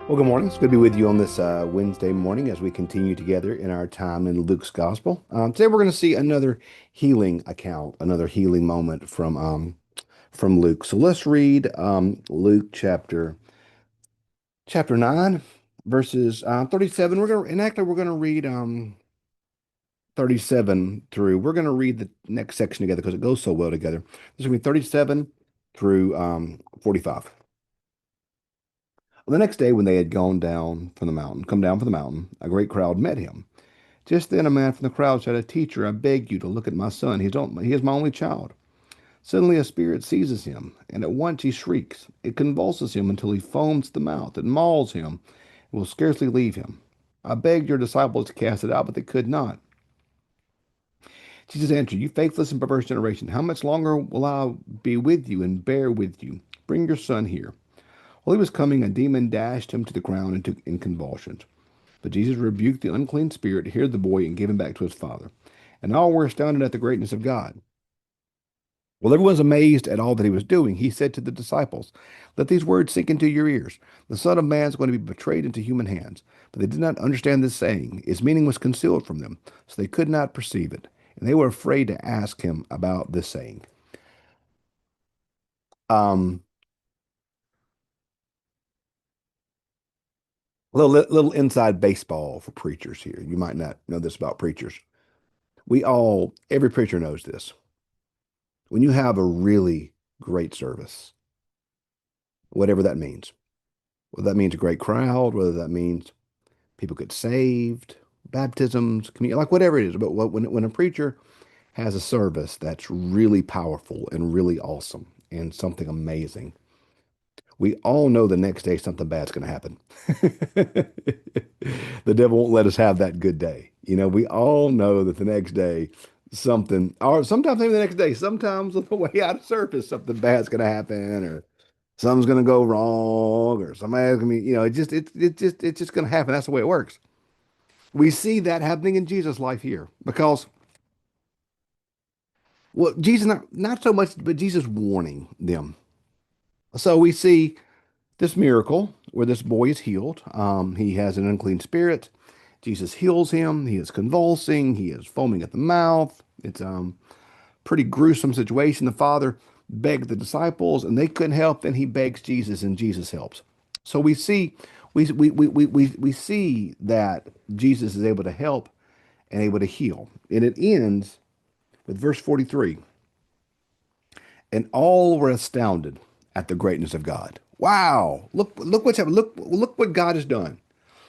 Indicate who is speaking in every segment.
Speaker 1: Well, good morning. It's good to be with you on this Wednesday morning as we continue together in our time in Luke's Gospel. Today we're going to see another healing account, another healing moment from Luke. So let's read Luke chapter 9, verses 37. We're going to read 37 through. We're going to read the next section together because it goes so well together. This is going to be 37 through 45. Well, the next day, when they had come down from the mountain, a great crowd met him. Just then, a man from the crowd said, "Teacher, I beg you to look at my son. He is my only child." Suddenly, a spirit seizes him, and at once he shrieks. It convulses him until he foams at the mouth. It mauls him and will scarcely leave him. I begged your disciples to cast it out, but they could not. Jesus answered, "You faithless and perverse generation, how much longer will I be with you and bear with you? Bring your son here." While he was coming, a demon dashed him to the ground and took in convulsions. But Jesus rebuked the unclean spirit, healed the boy, and gave him back to his father. And all were astounded at the greatness of God. While everyone was amazed at all that he was doing, he said to the disciples, "Let these words sink into your ears. The Son of Man is going to be betrayed into human hands." But they did not understand this saying. Its meaning was concealed from them, so they could not perceive it. And they were afraid to ask him about this saying. Um, little inside baseball for preachers here. You might not know this about preachers. Every preacher knows this. When you have a really great service, whatever that means, whether that means a great crowd, whether that means people get saved, baptisms, community, like whatever it is, but when a preacher has a service that's really powerful and really awesome and something amazing, we all know the next day something bad's going to happen. The devil won't let us have that good day. We all know that the next day something, or sometimes maybe the next day, sometimes on the way out of service, something bad's going to happen, or something's going to go wrong, or somebody's going to be, it's just going to happen. That's the way it works. We see that happening in Jesus' life here because, well, Jesus, not so much, but Jesus warning them. So we see this miracle where this boy is healed. He has an unclean spirit. Jesus heals him. He is convulsing. He is foaming at the mouth. It's pretty gruesome situation. The father begged the disciples, and they couldn't help. Then he begs Jesus, and Jesus helps. So we see that Jesus is able to help and able to heal, and it ends with verse 43. And all were astounded at the greatness of God. Wow! Look what's happened. Look what God has done.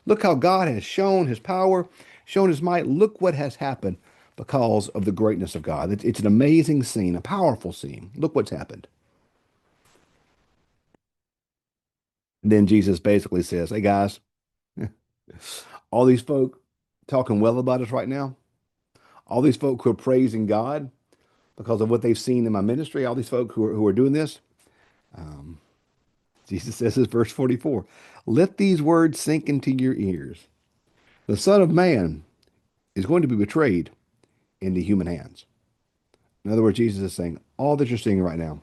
Speaker 1: Look how God has shown his power, shown his might. Look what has happened because of the greatness of God. It's an amazing scene, a powerful scene. Look what's happened. And then Jesus basically says, "Hey guys, all these folk talking well about us right now, all these folk who are praising God because of what they've seen in my ministry, all these folk who are doing this, um, Jesus says this, verse 44, let these words sink into your ears. The Son of Man is going to be betrayed into human hands." In other words, Jesus is saying, all that you're seeing right now,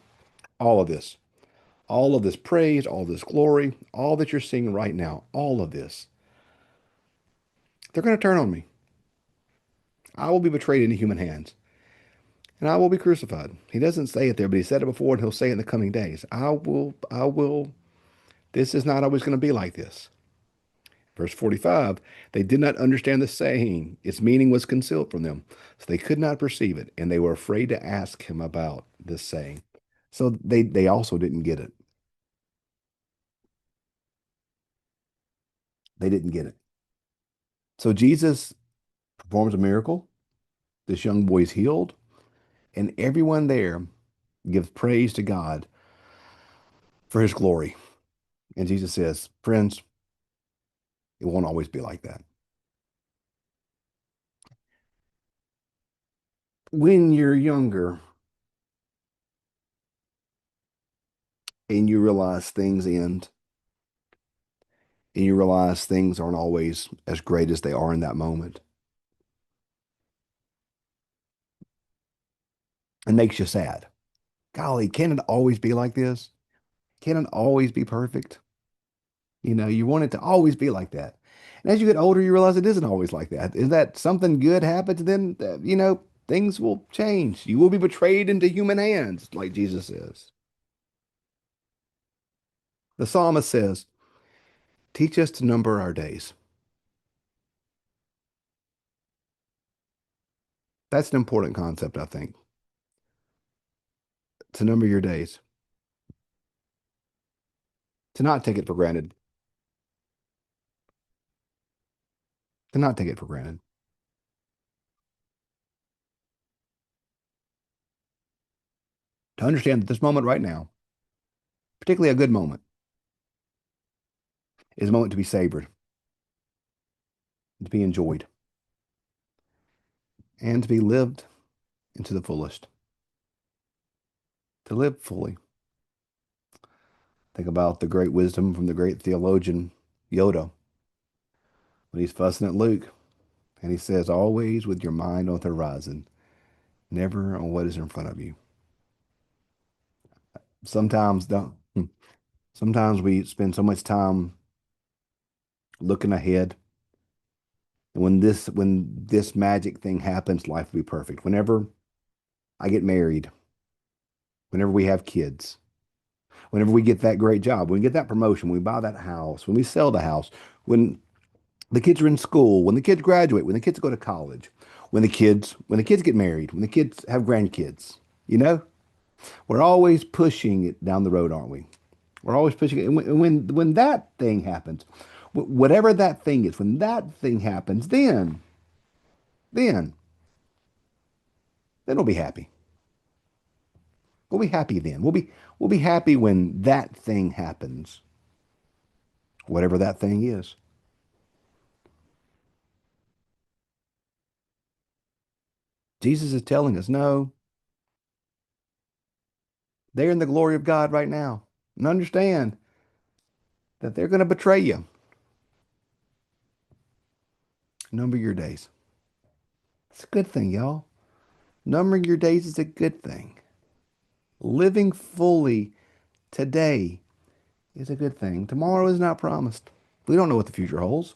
Speaker 1: all of this, all of this praise, all this glory, all that you're seeing right now, all of this, they're going to turn on me. I will be betrayed into human hands and I will be crucified. He doesn't say it there, but he said it before and he'll say it in the coming days. This is not always going to be like this. Verse 45, they did not understand the saying. Its meaning was concealed from them, so they could not perceive it, and they were afraid to ask him about this saying. So they also didn't get it. They didn't get it. So Jesus performs a miracle. This young boy is healed, and everyone there gives praise to God for his glory. And Jesus says, friends, it won't always be like that. When you're younger and you realize things end, and you realize things aren't always as great as they are in that moment, it makes you sad. Golly, can it always be like this? Can it always be perfect? You want it to always be like that. And as you get older, you realize it isn't always like that. Is that something good happens, then, things will change. You will be betrayed into human hands, like Jesus says. The psalmist says, teach us to number our days. That's an important concept, I think, to number your days, to not take it for granted, to not take it for granted, to understand that this moment right now, particularly a good moment, is a moment to be savored, to be enjoyed, and to be lived into the fullest, to live fully. Think about the great wisdom from the great theologian Yoda when he's fussing at Luke and he says, always with your mind on the horizon, never on what is in front of you. Sometimes don't. Sometimes we spend so much time looking ahead. And when this magic thing happens, life will be perfect. Whenever I get married, whenever we have kids, whenever we get that great job, when we get that promotion, when we buy that house, when we sell the house, when the kids are in school, when the kids graduate, when the kids go to college, when the kids get married, when the kids have grandkids, you know, we're always pushing it down the road, aren't we? We're always pushing it. And when that thing happens, whatever that thing is, when that thing happens, then we'll be happy. We'll be happy then. We'll be happy when that thing happens, whatever that thing is. Jesus is telling us, no, they're in the glory of God right now. And understand that they're going to betray you. Number your days. It's a good thing, y'all. Numbering your days is a good thing. Living fully today is a good thing. Tomorrow is not promised. We don't know what the future holds.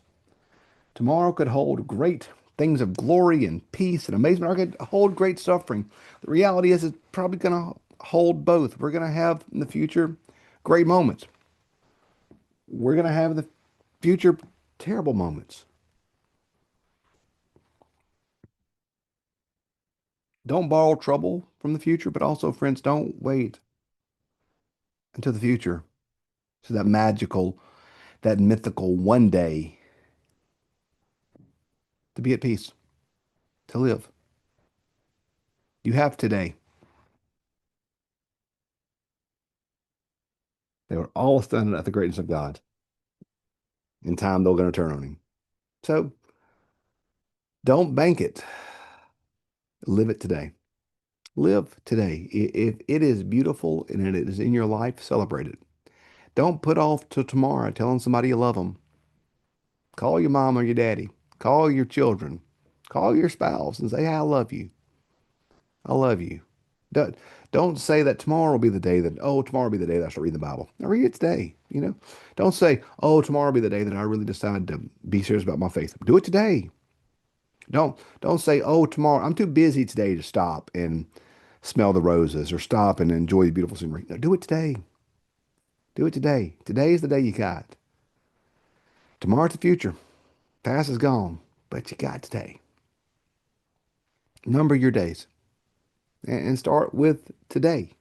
Speaker 1: Tomorrow could hold great things of glory and peace and amazement, or it could hold great suffering. The reality is, it's probably going to hold both. We're going to have in the future great moments. We're going to have in the future terrible moments. Don't borrow trouble from the future, but also, friends, don't wait until the future. So that magical, that mythical one day to be at peace, to live. You have today. They were all stunned at the greatness of God. In time, they're going to turn on him. So don't bank it. Live it today. Live today. If it is beautiful and it is in your life, celebrate it. Don't put off till tomorrow telling somebody you love them. Call your mom or your daddy. Call your children. Call your spouse and say, hey, I love you. I love you. Don't, don't say that tomorrow will be the day that, oh, tomorrow will be the day that I start reading the Bible. Now read it today. Don't say, oh, tomorrow will be the day that I really decide to be serious about my faith. Do it today. Don't say, oh, tomorrow, I'm too busy today to stop and smell the roses or stop and enjoy the beautiful scenery. No, do it today. Do it today. Today is the day you got. Tomorrow's the future. Past is gone, but you got today. Number your days and start with today.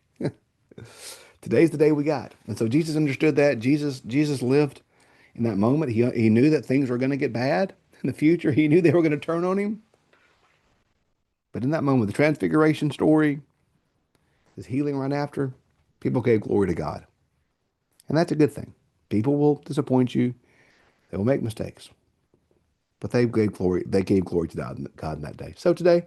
Speaker 1: Today's the day we got. And so Jesus understood that. Jesus lived in that moment. He knew that things were going to get bad in the future. He knew they were going to turn on him. But in that moment, the transfiguration story, his healing right after, people gave glory to God. And that's a good thing. People will disappoint you. They will make mistakes. But they gave glory to God in that day. So today,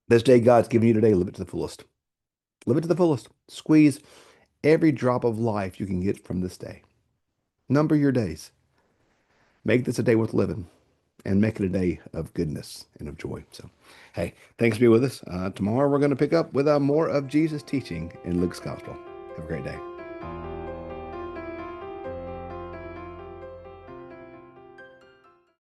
Speaker 1: this day God's given you today, live it to the fullest. Live it to the fullest. Squeeze every drop of life you can get from this day. Number your days. Make this a day worth living and make it a day of goodness and of joy. So, hey, thanks for being with us. Tomorrow we're going to pick up with more of Jesus' teaching in Luke's gospel. Have a great day.